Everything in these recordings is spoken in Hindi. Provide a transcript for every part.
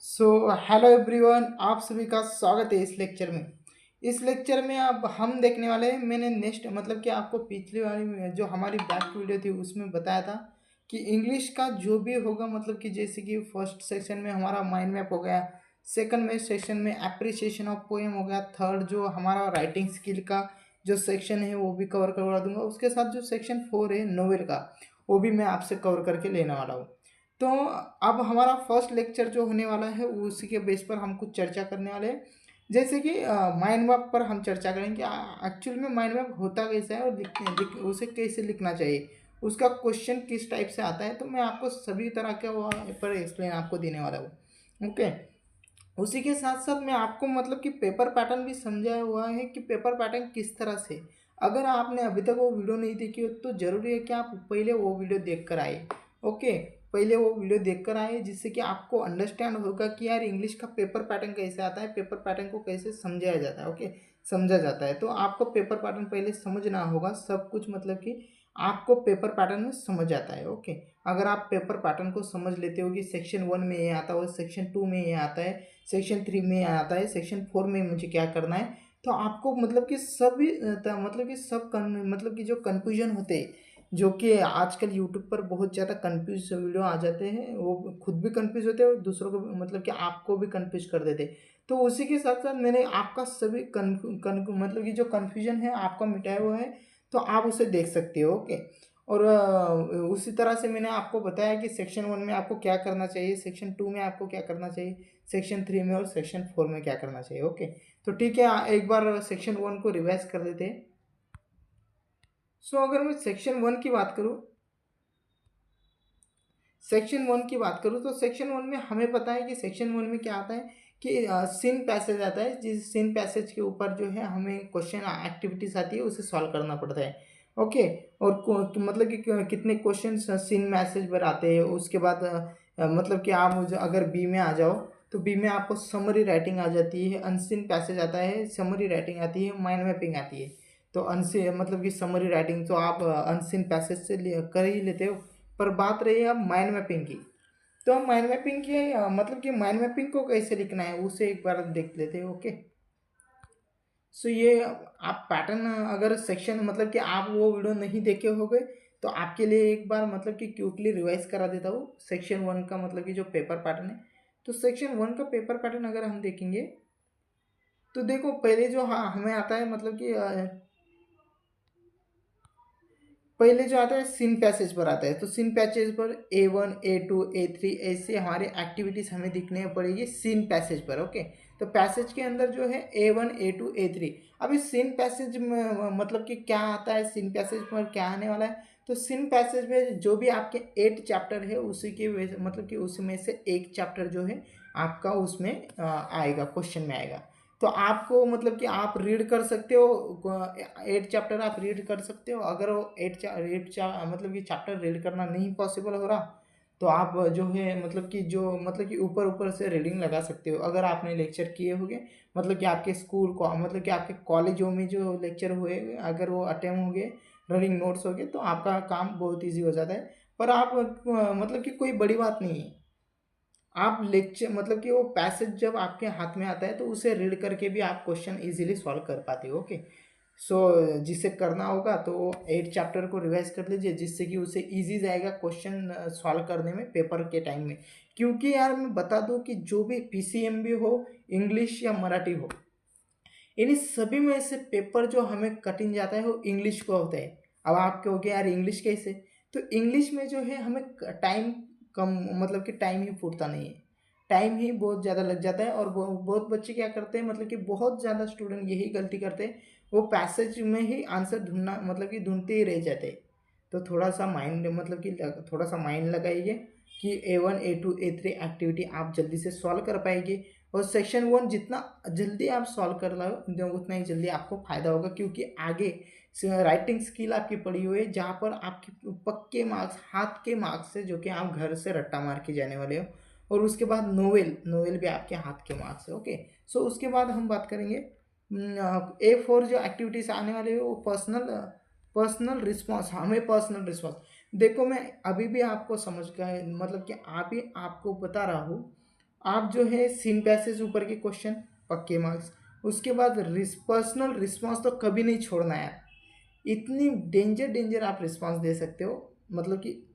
सो हेलो एवरीवन, आप सभी का स्वागत है इस लेक्चर में। इस लेक्चर में अब हम देखने वाले हैं। मैंने नेक्स्ट मतलब कि आपको पिछली वाली में जो हमारी बैक वीडियो थी उसमें बताया था कि इंग्लिश का जो भी होगा, मतलब कि जैसे कि फर्स्ट सेक्शन में हमारा माइंड मैप हो गया, सेकंड में सेक्शन में एप्रिसिएशन ऑफ पोएम हो गया, थर्ड जो हमारा राइटिंग स्किल का जो सेक्शन है वो भी कवर करवा दूंगा। उसके साथ जो सेक्शन 4 है नोवेल का, वो भी मैं आपसे कवर करके लेने वाला हूँ। तो अब हमारा फर्स्ट लेक्चर जो होने वाला है उसी के बेस पर हम कुछ चर्चा करने वाले हैं। जैसे कि माइंड मैप पर हम चर्चा करेंगे एक्चुअल में माइंड मैप होता कैसा है और उसे कैसे लिखना चाहिए, उसका क्वेश्चन किस टाइप से आता है। तो मैं आपको सभी तरह के वो पर एक्सप्लेन आपको देने वाला हूँ। ओके। उसी के साथ साथ मैं आपको मतलब कि पेपर पैटर्न भी समझाया हुआ है कि पेपर पैटर्न किस तरह से। अगर आपने अभी तक वो वीडियो नहीं देखी हो तो ज़रूरी है कि आप पहले वो वीडियो देख कर आए। ओके। पहले वो वीडियो देख कर आए जिससे कि आपको अंडरस्टैंड होगा कि यार इंग्लिश का पेपर पैटर्न कैसे आता है, पेपर पैटर्न को कैसे समझाया जाता है। ओके। समझा जाता है तो आपको पेपर पैटर्न पहले समझना होगा सब कुछ, मतलब कि आपको पेपर पैटर्न में समझ आता है। ओके। अगर आप पेपर पैटर्न को समझ लेते हो कि सेक्शन 1 में ये आता है, सेक्शन 2 में ये आता है, सेक्शन 3 में आता है, सेक्शन 4 में मुझे क्या करना है, तो आपको मतलब कि सभी मतलब कि मतलब कि जो कन्फ्यूजन होते हैं, जो कि आजकल यूट्यूब पर बहुत ज़्यादा कन्फ्यूज वीडियो आ जाते हैं, वो खुद भी कन्फ्यूज होते हैं और दूसरों को मतलब कि आपको भी कन्फ्यूज कर देते हैं। तो उसी के साथ साथ मैंने आपका सभी मतलब कि जो कन्फ्यूजन है आपका मिटाया हुआ है, तो आप उसे देख सकते हो। ओके। और उसी तरह से मैंने आपको बताया कि सेक्शन 1 में आपको क्या करना चाहिए, सेक्शन 2 में आपको क्या करना चाहिए, सेक्शन 3 में और सेक्शन 4 में क्या करना चाहिए। ओके। तो ठीक है, एक बार सेक्शन 1 को रिवाइज कर देते हैं। सो अगर मैं सेक्शन 1 की बात करूँ तो सेक्शन 1 में हमें पता है कि सेक्शन 1 में क्या आता है कि सीन पैसेज आता है, जिस सीन पैसेज के ऊपर जो है हमें क्वेश्चन एक्टिविटीज आती है उसे सॉल्व करना पड़ता है। ओके। और मतलब कि कितने क्वेश्चन सीन मैसेज पर आते हैं। उसके बाद मतलब कि आप अगर बी में आ जाओ तो बी में आपको समरी राइटिंग आ जाती है, अनसीन पैसेज आता है, समरी राइटिंग आती है, माइंड मैपिंग आती है। तो अनसी मतलब कि समरी राइटिंग तो आप अनसीन पैसेज से कर ही लेते हो। पर बात रही है अब माइंड मैपिंग की। तो हम माइंड मैपिंग की मतलब कि माइंड मैपिंग को कैसे लिखना है उसे एक बार देख लेते हैं। ओके। सो ये आप पैटर्न अगर सेक्शन मतलब कि आप वो वीडियो नहीं देखे होंगे तो आपके लिए एक बार मतलब कि क्विकली रिवाइज करा देता हूँ सेक्शन 1 का मतलब कि जो पेपर पैटर्न है। तो सेक्शन 1 का पेपर पैटर्न अगर हम देखेंगे तो देखो पहले जो हमें आता है मतलब कि पहले जो आता है सीन पैसेज पर आता है। तो सीन पैसेज पर A1 A2 A3 ऐसे हमारे एक्टिविटीज हमें दिखने पड़ेगी सीन पैसेज पर। ओके। तो पैसेज के अंदर जो है A1 A2 A3। अब इस सीन पैसेज में मतलब कि क्या आता है, सीन पैसेज पर क्या आने वाला है। तो सीन पैसेज में जो भी आपके 8 चैप्टर है उसी के मतलब कि उसमें से एक चैप्टर जो है आपका उसमें आएगा, क्वेश्चन में आएगा। तो आपको मतलब कि आप रीड कर सकते हो, 8 चैप्टर आप रीड कर सकते हो। अगर वो मतलब कि चैप्टर रीड करना नहीं पॉसिबल हो रहा तो आप जो है मतलब कि ऊपर ऊपर से रीडिंग लगा सकते हो। अगर आपने लेक्चर किए होंगे मतलब कि आपके स्कूल को मतलब कि आपके कॉलेजों में जो लेक्चर हुए अगर वो अटेम्प हो गए, रनिंग नोट्स हो गए, तो आपका काम बहुत ईजी हो जाता है। पर आप मतलब कि कोई बड़ी बात नहीं है, आप लेक्चर मतलब कि वो पैसेज जब आपके हाथ में आता है तो उसे रीड करके भी आप क्वेश्चन इजीली सॉल्व कर पाते हो। ओके। सो जिसे करना होगा तो 8 चैप्टर को रिवाइज कर लीजिए जिससे कि उसे इजी जाएगा क्वेश्चन सॉल्व करने में पेपर के टाइम में। क्योंकि यार मैं बता दूं कि जो भी पीसीएम भी हो, इंग्लिश या मराठी हो, इन सभी में से पेपर जो हमें कठिन जाता है वो इंग्लिश को होता है। अब आप कहोगे यार इंग्लिश कैसे, तो इंग्लिश में जो है हमें टाइम कम मतलब कि टाइम ही फूटता नहीं है, टाइम ही बहुत ज़्यादा लग जाता है। और बहुत बच्चे क्या करते हैं मतलब कि बहुत ज़्यादा स्टूडेंट यही गलती करते हैं, वो पैसेज में ही आंसर ढूंढना मतलब कि ढूंढते ही रह जाते हैं। तो थोड़ा सा माइंड मतलब कि थोड़ा सा माइंड लगाइए कि A1 A2 A3 एक्टिविटी आप जल्दी से सॉल्व कर पाएंगे। और सेक्शन 1 जितना जल्दी आप सॉल्व कर लो उतना ही जल्दी आपको फ़ायदा होगा, क्योंकि आगे राइटिंग स्किल आपकी पड़ी हुई है जहाँ पर आपके पक्के मार्क्स, हाथ के मार्क्स से जो कि आप घर से रट्टा मार के जाने वाले हो। और उसके बाद नोवेल नोवेल भी आपके हाथ के मार्क्स है। ओके। सो उसके बाद हम बात करेंगे A4 जो एक्टिविटीज़ आने वाली है वो पर्सनल रिस्पॉन्स, हमें पर्सनल रिस्पॉन्स। देखो मैं अभी भी आपको समझ गए मतलब कि आप ही आपको बता रहा हूँ आप जो है सीन पैसेज ऊपर के क्वेश्चन पक्के मार्क्स। उसके बाद पर्सनल रिस्पॉन्स तो कभी नहीं छोड़ना है, इतनी डेंजर आप रिस्पॉन्स दे सकते हो, मतलब कि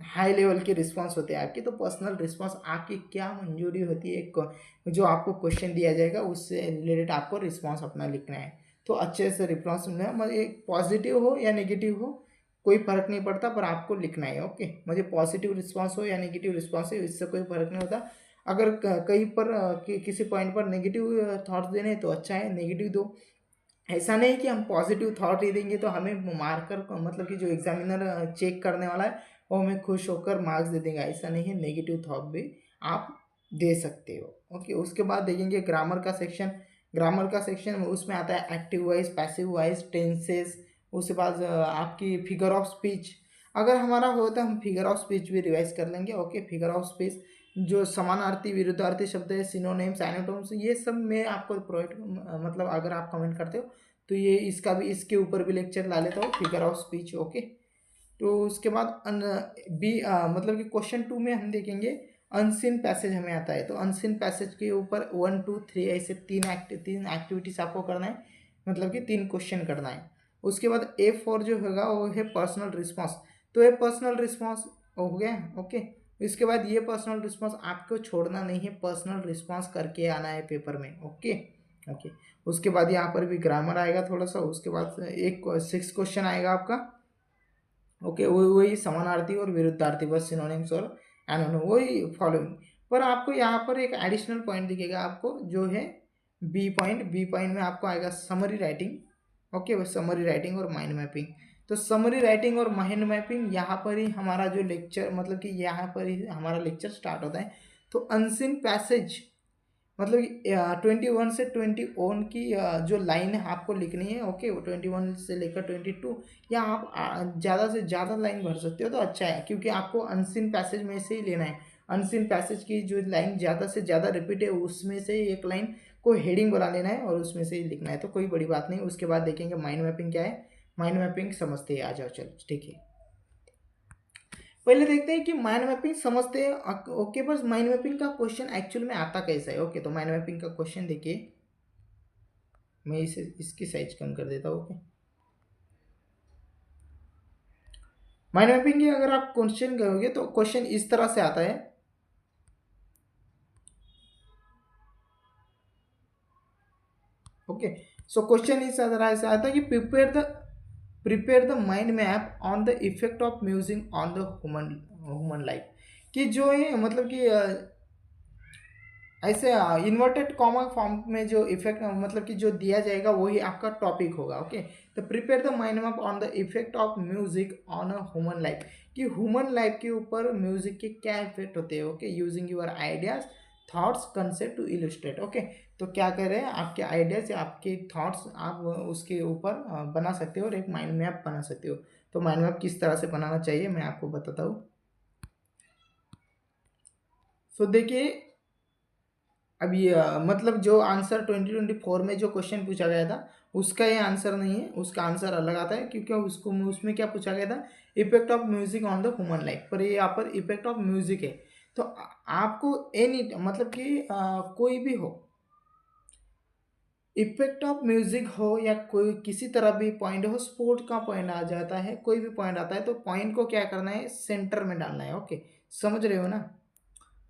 हाई लेवल के रिस्पॉन्स होते हैं आपके। तो पर्सनल रिस्पॉन्स आपकी क्या मंजूरी होती है, जो आपको क्वेश्चन दिया जाएगा उससे रिलेटेड आपको रिस्पॉन्स अपना लिखना है। तो अच्छे से रिस्पॉन्स मिलना है, मतलब पॉजिटिव हो या नेगेटिव हो कोई फर्क नहीं पड़ता, पर आपको लिखना है। ओके, मुझे पॉजिटिव रिस्पॉन्स हो या नेगेटिव रिस्पॉन्स हो इससे कोई फर्क नहीं होता। अगर कहीं पर किसी पॉइंट पर नेगेटिव थॉट्स देने तो अच्छा है, नेगेटिव दो। ऐसा नहीं कि हम पॉजिटिव थॉट ही देंगे तो हमें मार्कर, मतलब कि जो एग्जामिनर चेक करने वाला है वो हमें खुश होकर मार्क्स दे देगा, ऐसा नहीं है। नेगेटिव थॉट भी आप दे सकते हो। ओके, उसके बाद देखेंगे ग्रामर का सेक्शन। ग्रामर का सेक्शन उसमें आता है active voice, passive voice, tenses. उसके बाद आपकी फिगर ऑफ स्पीच, अगर हमारा हो तो हम फिगर ऑफ स्पीच भी रिवाइज कर लेंगे। ओके, फिगर ऑफ स्पीच जो समानार्थी विरुद्धार्थी शब्द है, सिनोनिम्स, एनाटोम्स, ये सब मैं आपको प्रोवाइड, मतलब अगर आप कमेंट करते हो तो ये इसका भी, इसके ऊपर भी लेक्चर ला लेता हूँ, फिगर ऑफ स्पीच। ओके, तो उसके बाद मतलब कि क्वेश्चन 2 में हम देखेंगे अनसीन पैसेज हमें आता है। तो अनसीन पैसेज के ऊपर 1 2 3 ऐसे तीन एक्टिविटीज आपको करना है, मतलब कि 3 क्वेश्चन करना है। उसके बाद A4 जो होगा वो है पर्सनल रिस्पॉन्स। तो ये पर्सनल रिस्पॉन्स हो गया। ओके, इसके बाद ये पर्सनल रिस्पॉन्स आपको छोड़ना नहीं है, पर्सनल रिस्पॉन्स करके आना है पेपर में। ओके ओके, उसके बाद यहाँ पर भी ग्रामर आएगा थोड़ा सा। उसके बाद एक 6 क्वेश्चन आएगा आपका। ओके, वही समानार्थी और विरुद्धार्थी, बस सिनोनिम्स और एनोनिम, वही फॉलोइंग। पर आपको यहाँ पर एक एडिशनल पॉइंट दिखेगा आपको, जो है बी पॉइंट में आपको आएगा समरी राइटिंग। ओके, वो समरी राइटिंग और माइंड मैपिंग। तो समरी राइटिंग और माइंड मैपिंग यहाँ पर ही हमारा जो लेक्चर, मतलब कि यहाँ पर ही हमारा लेक्चर स्टार्ट होता है। तो अनसीन पैसेज मतलब 21 से 21 की जो लाइन है आपको लिखनी है। ओके, वो 21 से लेकर 22, या आप ज़्यादा से ज़्यादा लाइन भर सकते हो तो अच्छा है, क्योंकि आपको अनसीन पैसेज में से ही लेना है। अनसीन पैसेज की जो लाइन ज़्यादा से ज़्यादा रिपीट है उसमें से एक लाइन को हेडिंग बना लेना है और उसमें से ही लिखना है, तो कोई बड़ी बात नहीं। उसके बाद देखेंगे माइंड मैपिंग क्या है। माइंड मैपिंग समझते हैं, आ जाओ चलो, ठीक है। पहले देखते हैं कि माइंड मैपिंग समझते हैं। ओके, बस माइंड मैपिंग का क्वेश्चन एक्चुअल में आता कैसा है। ओके, तो माइंड मैपिंग का क्वेश्चन देखिए, मैं इसे इसकी साइज कम कर देता हूँ। ओके, माइंड मैपिंग की अगर आप क्वेश्चन करोगे तो क्वेश्चन इस तरह से आता है। ओके, सो क्वेश्चन इस तरह से आता है कि prepare the mind map on the effect of music on the human life. कि जो है मतलब कि ऐसे इन्वर्टेड कॉमा फॉर्म में जो इफेक्ट, मतलब कि जो दिया जाएगा वही आपका टॉपिक होगा। ओके, तो prepare the mind map on the effect of music on a human life, कि ह्यूमन लाइफ के ऊपर म्यूजिक के क्या इफेक्ट होते हैं। Okay, using your ideas, thoughts, concept to illustrate. Okay, तो क्या कर रहे हैं, आपके आइडियाज या आपके थॉट्स आप उसके ऊपर बना सकते हो और एक माइंड मैप बना सकते हो। तो माइंड मैप किस तरह से बनाना चाहिए मैं आपको बताता हूँ। सो देखिए, अब ये मतलब जो आंसर 2024 में जो क्वेश्चन पूछा गया था उसका ये आंसर नहीं है, उसका आंसर अलग आता है, क्योंकि उसको उसमें क्या पूछा गया था, effect of music on the human life, पर ये यहाँ पर इफेक्ट ऑफ म्यूजिक है। तो आपको एनी, मतलब कि कोई भी हो, इफेक्ट ऑफ म्यूजिक हो या कोई किसी तरह भी पॉइंट हो, स्पोर्ट का पॉइंट आ जाता है, कोई भी पॉइंट आता है, तो पॉइंट को क्या करना है, सेंटर में डालना है। ओके, समझ रहे हो ना,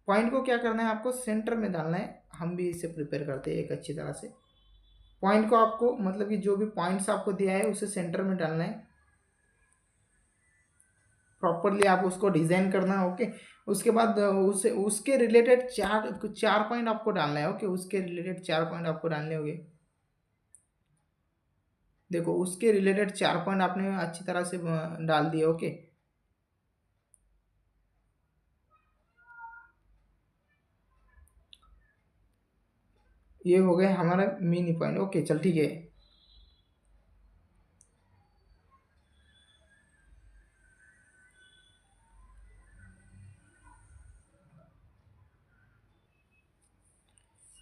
पॉइंट को क्या करना है, आपको सेंटर में डालना है। हम भी इसे प्रिपेयर करते हैं एक अच्छी तरह से। पॉइंट को आपको, मतलब कि जो भी पॉइंट्स आपको दिया है उसे सेंटर में डालना है, प्रॉपरली आप उसको डिजाइन करना है। ओके, उसके बाद उसे उसके रिलेटेड चार चार पॉइंट आपको डालना है। ओके, उसके रिलेटेड 4 पॉइंट आपको डालने होंगे। देखो, उसके रिलेटेड 4 पॉइंट आपने अच्छी तरह से डाल दिए। ओके, ये हो गए हमारा मिनी पॉइंट। ओके, चल ठीक है।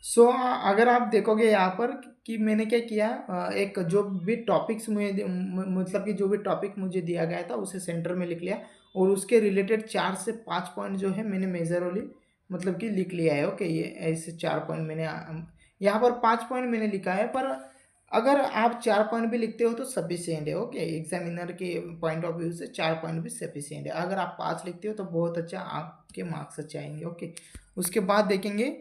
सो अगर आप देखोगे यहाँ पर कि मैंने क्या किया, एक जो भी टॉपिक्स मुझे, मतलब कि जो भी टॉपिक मुझे दिया गया था उसे सेंटर में लिख लिया, और उसके रिलेटेड 4 से 5 पॉइंट जो है मैंने मेजरली मतलब कि लिख लिया है। ओके, ये ऐसे 4 पॉइंट मैंने यहाँ पर 5 पॉइंट मैंने लिखा है, पर अगर आप 4 पॉइंट भी लिखते हो तो सफिशियंट है। ओके, एग्जामिनर के पॉइंट ऑफ व्यू से 4 पॉइंट भी सफिशियंट है। अगर आप 5 लिखते हो तो बहुत अच्छा, आपके मार्क्स अच्छे आएंगे। ओके, उसके बाद देखेंगे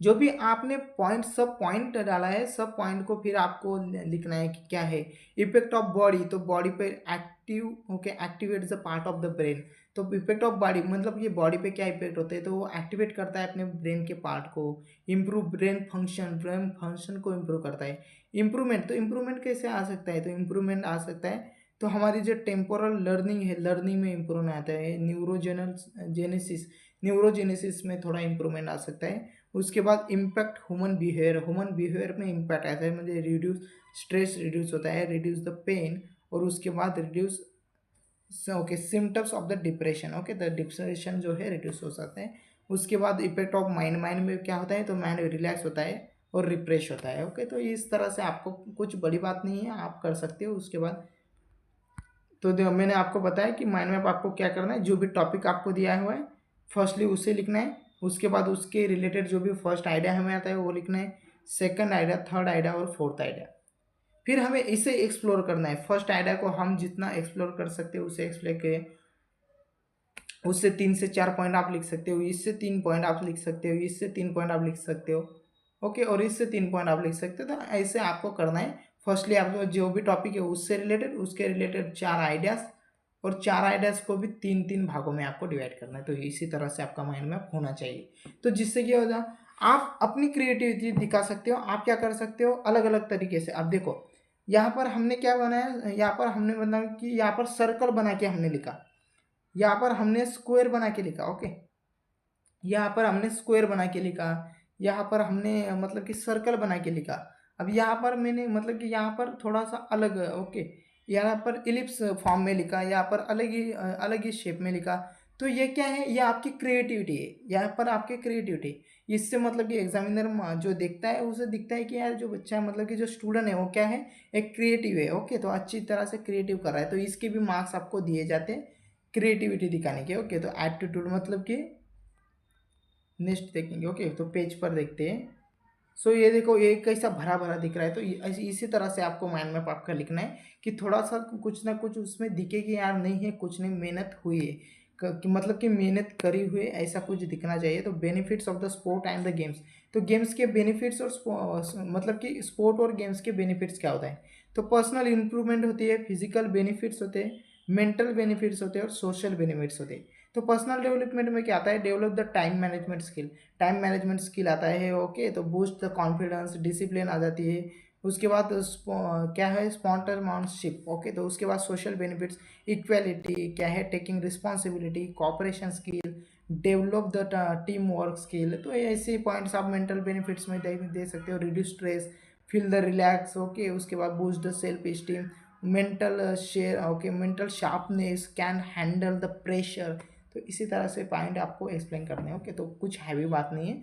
जो भी आपने पॉइंट, सब पॉइंट डाला है, सब पॉइंट को फिर आपको लिखना है कि क्या है। इफेक्ट ऑफ बॉडी, तो बॉडी पे active, okay, activate the part of the brain. तो इफेक्ट ऑफ बॉडी मतलब ये बॉडी पे क्या इफेक्ट होते हैं, तो वो एक्टिवेट करता है अपने ब्रेन के पार्ट को। Improve brain function, brain function को इम्प्रूव करता है। इम्प्रूवमेंट, तो इम्प्रूवमेंट कैसे आ सकता है, तो इम्प्रूवमेंट आ सकता है तो हमारी जो टेम्पोरल लर्निंग है, लर्निंग में इम्प्रूवमेंट आता है। न्यूरोजेनेसिस, न्यूरोजेनेसिस में थोड़ा इम्प्रूवमेंट आ सकता है। उसके बाद impact human behaviour, human behaviour में इम्पैक्ट आता है, मतलब रिड्यूस स्ट्रेस, रिड्यूस होता है, रिड्यूस द पेन, और उसके बाद reduce, okay, symptoms of the depression. Okay, the depression जो है रिड्यूस हो सकते हैं। उसके बाद इफेक्ट ऑफ माइंड, माइंड में क्या होता है, तो माइंड रिलैक्स होता है और रिफ्रेश होता है। ओके, तो इस तरह से आपको कुछ बड़ी बात नहीं है, आप कर सकते हो। उसके बाद तो मैंने आपको बताया कि माइंड मैप आपको क्या करना है, जो भी टॉपिक आपको दिया हुआ है फर्स्टली उसे लिखना है। उसके बाद उसके रिलेटेड जो भी फर्स्ट आइडिया हमें आता है वो लिखना है, सेकंड आइडिया, थर्ड आइडिया और फोर्थ आइडिया। फिर हमें इसे एक्सप्लोर करना है। फर्स्ट आइडिया को हम जितना एक्सप्लोर कर सकते हो उसे एक्सप्लोर करें। उससे 3 से 4 पॉइंट आप लिख सकते हो, इससे 3 पॉइंट आप लिख सकते हो, इससे 3 पॉइंट आप लिख सकते हो। ओके, और इससे 3 पॉइंट आप लिख सकते हो। तो ऐसे आपको करना है। फर्स्टली आपको जो भी टॉपिक है उससे रिलेटेड, उसके रिलेटेड 4 आइडियाज़, और 4 आइडियाज़ को भी 3-3 भागों में आपको डिवाइड करना है। तो इसी तरह से आपका माइंड मैप होना चाहिए। तो जिससे क्या होगा, आप अपनी क्रिएटिविटी दिखा सकते हो। आप क्या कर सकते हो, अलग अलग तरीके से। अब देखो यहाँ पर हमने क्या बनाया, यहाँ पर हमने बनाया कि यहाँ पर सर्कल बना के हमने लिखा, यहाँ पर हमने स्क्वायर बना के लिखा। ओके, यहाँ पर हमने स्क्वायर बना के लिखा, यहाँ पर हमने मतलब कि सर्कल बना के लिखा। अब यहाँ पर मैंने मतलब कि यहाँ पर थोड़ा सा अलग, ओके, यहाँ पर इलिप्स फॉर्म में लिखा, यहाँ पर अलग ही शेप में लिखा। तो ये क्या है, ये आपकी क्रिएटिविटी है। यहाँ पर आपकी क्रिएटिविटी, इससे मतलब कि एग्जामिनर जो देखता है उसे दिखता है कि यार जो बच्चा मतलब कि जो स्टूडेंट है वो क्या है, एक क्रिएटिव है। ओके, तो अच्छी तरह से क्रिएटिव कर रहा है, तो इसके भी मार्क्स आपको दिए जाते हैं क्रिएटिविटी दिखाने के। ओके, तो एप्टीट्यूड मतलब कि नेक्स्ट देखेंगे। ओके, तो पेज पर देखते हैं। सो ये देखो, ये कैसा भरा भरा दिख रहा है। तो इसी तरह से आपको माइंड मैप आपका लिखना है कि थोड़ा सा कुछ ना कुछ उसमें दिखे कि यार नहीं है, कुछ नहीं, मेहनत हुई है, कि मतलब कि मेहनत करी हुई, ऐसा कुछ दिखना चाहिए। तो benefits of the sport and the games, तो गेम्स के बेनिफिट्स और मतलब कि स्पोर्ट और गेम्स के बेनिफिट्स क्या होता है, तो पर्सनल इंप्रूवमेंट होती है, फिजिकल बेनिफिट्स होते हैं, मेंटल बेनिफिट्स होते हैं और सोशल बेनिफिट्स होते हैं। तो पर्सनल डेवलपमेंट में क्या आता है, develop the time management skill, time management skill आता है। ओके, तो बूस्ट द कॉन्फिडेंस, डिसिप्लिन आ जाती है। उसके बाद क्या है, स्पॉन्टरशिप। ओके, तो उसके बाद सोशल बेनिफिट्स, इक्वेलिटी क्या है, taking responsibility, cooperation skill, develop the team work skill. तो ऐसे पॉइंट्स आप मेंटल बेनिफिट्स में दे सकते हो। Reduce stress, feel the relax. Okay, उसके बाद boost the self esteem, mental share, okay, mental sharpness, can handle the pressure. तो इसी तरह से पॉइंट आपको एक्सप्लेन करने हैं। ओके, तो कुछ हैवी बात नहीं है।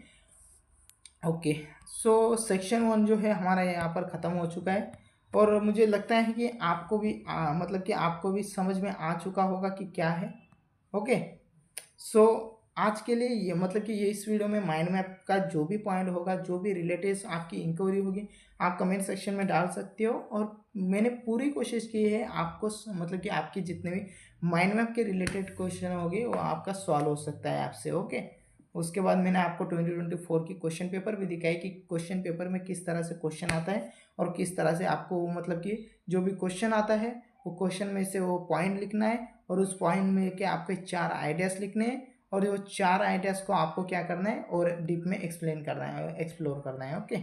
ओके, सो सेक्शन 1 जो है हमारा यहाँ पर ख़त्म हो चुका है, और मुझे लगता है कि आपको भी मतलब कि आपको भी समझ में आ चुका होगा कि क्या है। ओके, सो आज के लिए ये मतलब कि ये इस वीडियो में माइंड मैप का जो भी पॉइंट होगा, जो भी रिलेटेड आपकी इंक्वायरी होगी, आप कमेंट सेक्शन में डाल सकते हो। और मैंने पूरी कोशिश की है आपको मतलब कि आपकी जितने भी माइंड मैप के रिलेटेड क्वेश्चन होंगे वो आपका सॉल्व हो सकता है आपसे। ओके, उसके बाद मैंने आपको 2024 की क्वेश्चन पेपर भी दिखाई कि क्वेश्चन पेपर में किस तरह से क्वेश्चन आता है, और किस तरह से आपको मतलब कि जो भी क्वेश्चन आता है वो क्वेश्चन में से वो पॉइंट लिखना है, और उस पॉइंट में के आपके 4 आइडियाज़ लिखने हैं, और वो 4 आइडियाज़ को आपको क्या करना है और डीप में एक्सप्लेन करना है, एक्सप्लोर करना है। ओके,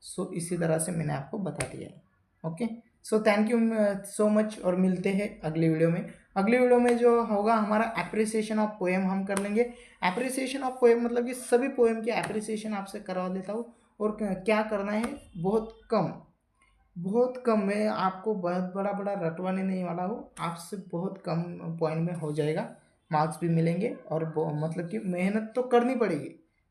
सो इसी तरह से मैंने आपको बता दिया है। Okay, so thank you so much, और मिलते हैं अगली वीडियो में। अगली वीडियो में जो होगा हमारा एप्रिसिएशन ऑफ पोएम हम कर लेंगे। एप्रिसिएशन ऑफ पोएम मतलब कि सभी पोएम की एप्रिसिएशन आपसे करवा देता हूँ, और क्या करना है, बहुत कम, मैं आपको बहुत बड़ा बड़ा रटवाने नहीं वाला हूँ, आपसे बहुत कम पॉइंट में हो जाएगा, मार्क्स भी मिलेंगे। और मतलब कि मेहनत तो करनी पड़ेगी,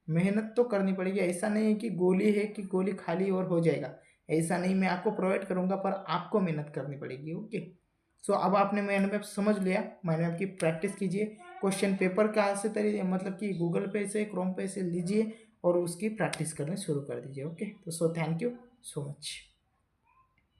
मेहनत तो करनी पड़ेगी। ऐसा नहीं है कि गोली है कि गोली खाली और हो जाएगा, ऐसा नहीं, मैं आपको प्रोवाइड करूँगा, पर आपको मेहनत करनी पड़ेगी। ओके, सो अब आपने माइंड मैप समझ लिया, माइंड मैप की प्रैक्टिस कीजिए, क्वेश्चन पेपर कहाँ से तरीके मतलब कि गूगल पे से क्रोम पे से लीजिए और उसकी प्रैक्टिस करना शुरू कर दीजिए। ओके, तो so thank you so much.